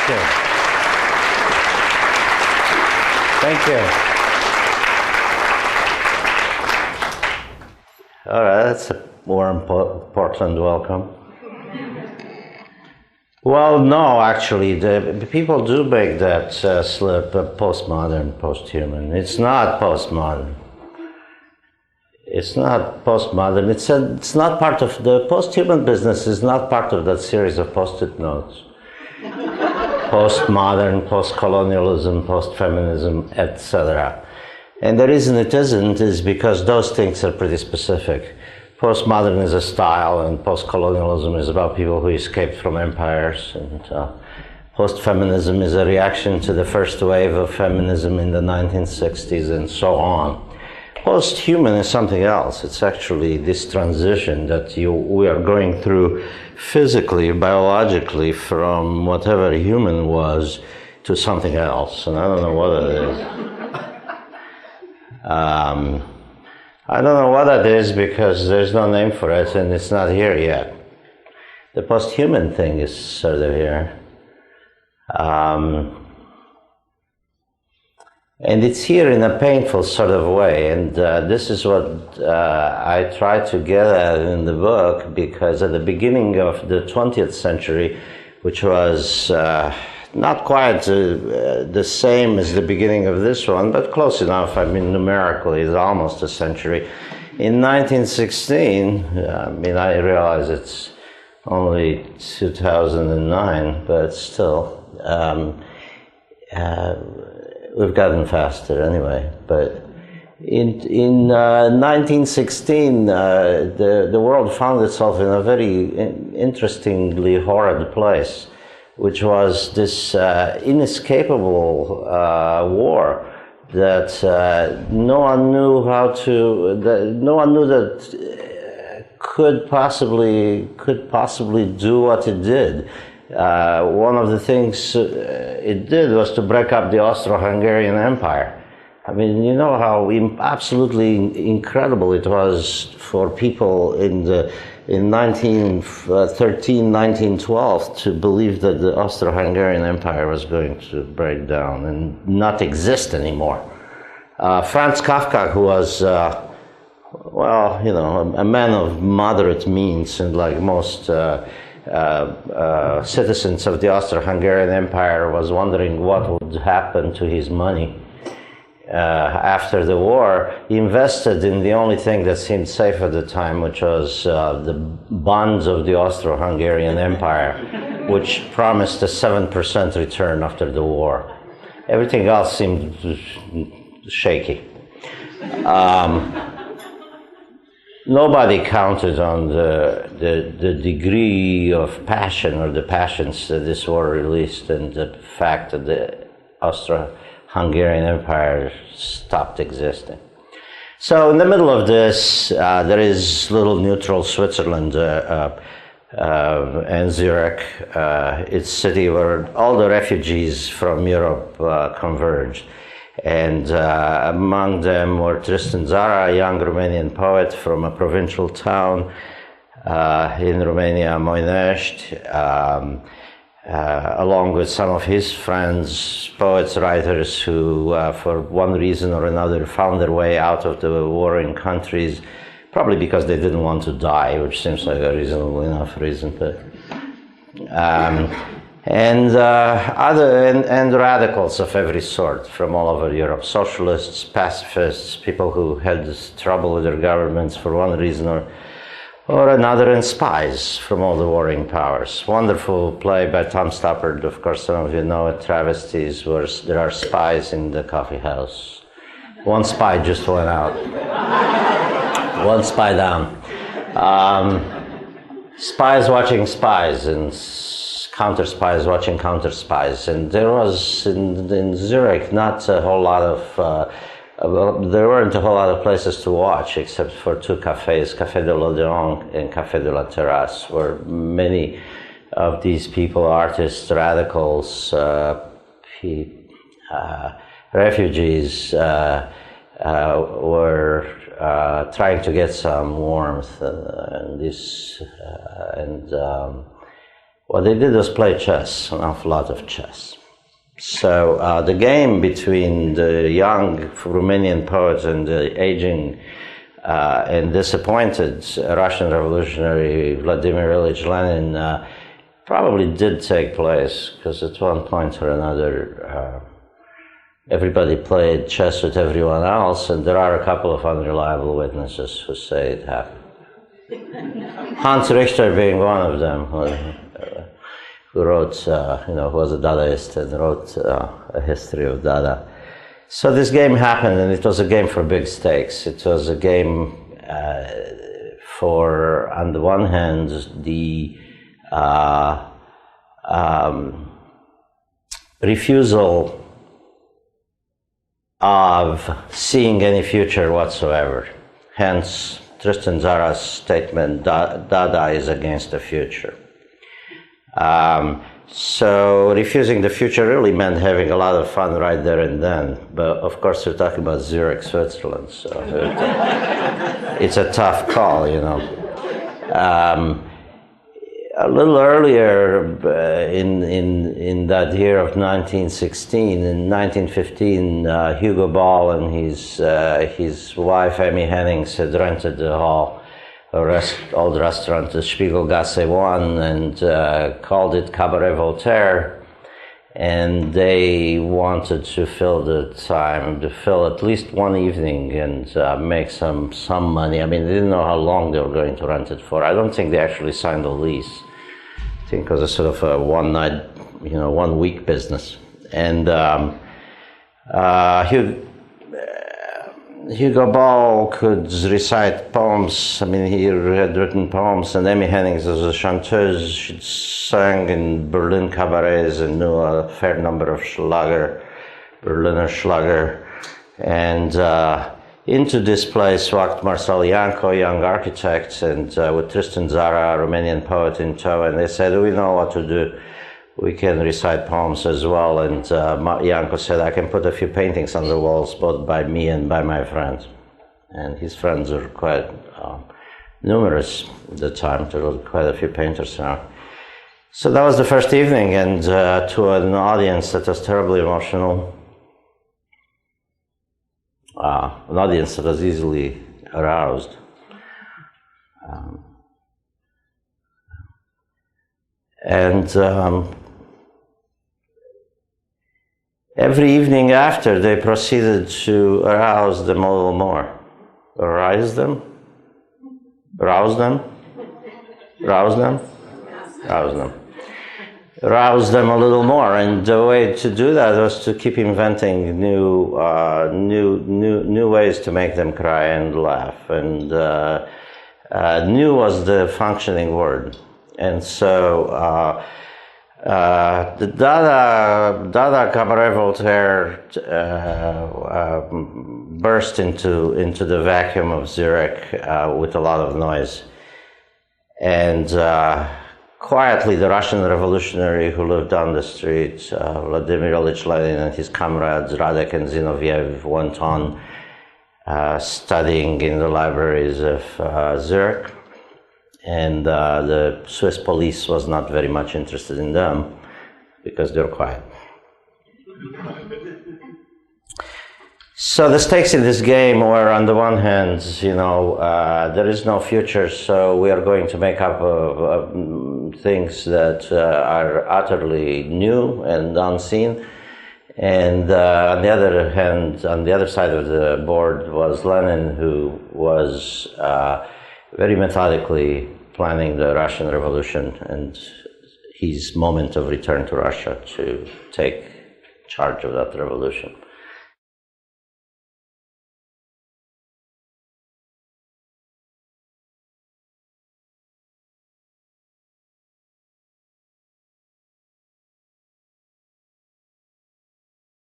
Thank you. Thank you. All right, that's a warm Portland welcome. Well, no, actually, the people do make that slip, postmodern, posthuman. It's not postmodern. It's not postmodern. It's not part of the posthuman business. Is not part of that series of post-it notes. Postmodern, post-colonialism, post-feminism, etc. And the reason it isn't is because those things are pretty specific. Postmodern is a style, and post-colonialism is about people who escaped from empires, and post-feminism is a reaction to the first wave of feminism in the 1960s, and so on. Post-human is something else. It's actually this transition that we are going through physically, biologically, from whatever human was to something else, and I don't know what it is. I don't know what that is because there's no name for it and it's not here yet. The post-human thing is sort of here. And it's here in a painful sort of way, and this is what I try to get at in the book, because at the beginning of the 20th century, which was not quite the same as the beginning of this one, but close enough. I mean, numerically, it's almost a century. In 1916, I realize it's only 2009, but still, we've gotten faster anyway. But in 1916, the world found itself in a very interestingly horrid place, which was this inescapable war that no one knew how to. No one knew that could possibly do what it did. One of the things it did was to break up the Austro-Hungarian Empire. I mean, you know how absolutely incredible it was for people in 1913, 1912 to believe that the Austro-Hungarian Empire was going to break down and not exist anymore. Franz Kafka, who was, a man of moderate means, and like most citizens of the Austro-Hungarian Empire, was wondering what would happen to his money. After the war, he invested in the only thing that seemed safe at the time, which was the bonds of the Austro-Hungarian Empire, which promised a 7% return after the war. Everything else seemed shaky. Nobody counted on the degree of passion or the passions that this war released, and the fact that the Austro-Hungarian Empire stopped existing. So in the middle of this, there is little neutral Switzerland and Zurich, its city where all the refugees from Europe converged. And among them were Tzara, a young Romanian poet from a provincial town in Romania, Moinești, along with some of his friends, poets, writers, who for one reason or another found their way out of the warring countries, probably because they didn't want to die, which seems like a reasonable enough reason. But and radicals of every sort from all over Europe: socialists, pacifists, people who had trouble with their governments for one reason or another, and spies from all the warring powers. Wonderful play by Tom Stoppard, of course some of you know it, Travesties, where there are spies in the coffee house. One spy just went out. One spy down. Spies watching spies, and counter-spies watching counter-spies. And there was, in Zurich, not a whole lot of there weren't a whole lot of places to watch except for two cafes, Café de l'Odéon and Café de la Terrasse, where many of these people, artists, radicals, refugees, were trying to get some warmth, what they did was play chess, an awful lot of chess. So the game between the young Romanian poet and the aging and disappointed Russian revolutionary Vladimir Ilyich Lenin probably did take place, because at one point or another everybody played chess with everyone else, and there are a couple of unreliable witnesses who say it happened. Hans Richter being one of them, who wrote, who was a Dadaist and wrote a history of Dada. So this game happened, and it was a game for big stakes. It was a game for, on the one hand, the refusal of seeing any future whatsoever. Hence, Tristan Tzara's statement, Dada is against the future. So refusing the future really meant having a lot of fun right there and then. But of course, we're talking about Zurich, Switzerland, so it's a tough call, you know. A little earlier, in that year of 1916, in 1915, Hugo Ball and his wife Amy Hennings had rented the hall, old restaurant, the Spiegelgasse 1, and called it Cabaret Voltaire. And they wanted to fill the time, to fill at least one evening and make some money. I mean, they didn't know how long they were going to rent it for. I don't think they actually signed a lease. I think it was a sort of a one-night, 1 week business. And Hugo Ball could recite poems. I mean, he had written poems, and Amy Hennings was a chanteuse. She sang in Berlin cabarets and knew a fair number of Berliner Schlager. And into this place walked Marcel Janko, young architect, and with Tristan Tzara, a Romanian poet, in tow, and they said, we know what to do. We can recite poems as well. And Janko said, I can put a few paintings on the walls, both by me and by my friends. And his friends were quite numerous at the time. There were quite a few painters around. So that was the first evening, and to an audience that was terribly emotional, an audience that was easily aroused. Every evening after, they proceeded to arouse them a little more. Arouse them? Rouse them? Rouse them? Rouse them. Rouse them a little more, and the way to do that was to keep inventing new ways to make them cry and laugh. And new was the functioning word. And so the Dada Cabaret Voltaire burst into the vacuum of Zurich with a lot of noise. And quietly, the Russian revolutionary who lived down the street, Vladimir Ilyich Lenin, and his comrades Radek and Zinoviev went on studying in the libraries of Zurich. And the Swiss police was not very much interested in them because they're quiet. So the stakes in this game were, on the one hand, there is no future, so we are going to make up things that are utterly new and unseen. And on the other hand, on the other side of the board was Lenin, who was very methodically planning the Russian Revolution and his moment of return to Russia to take charge of that revolution.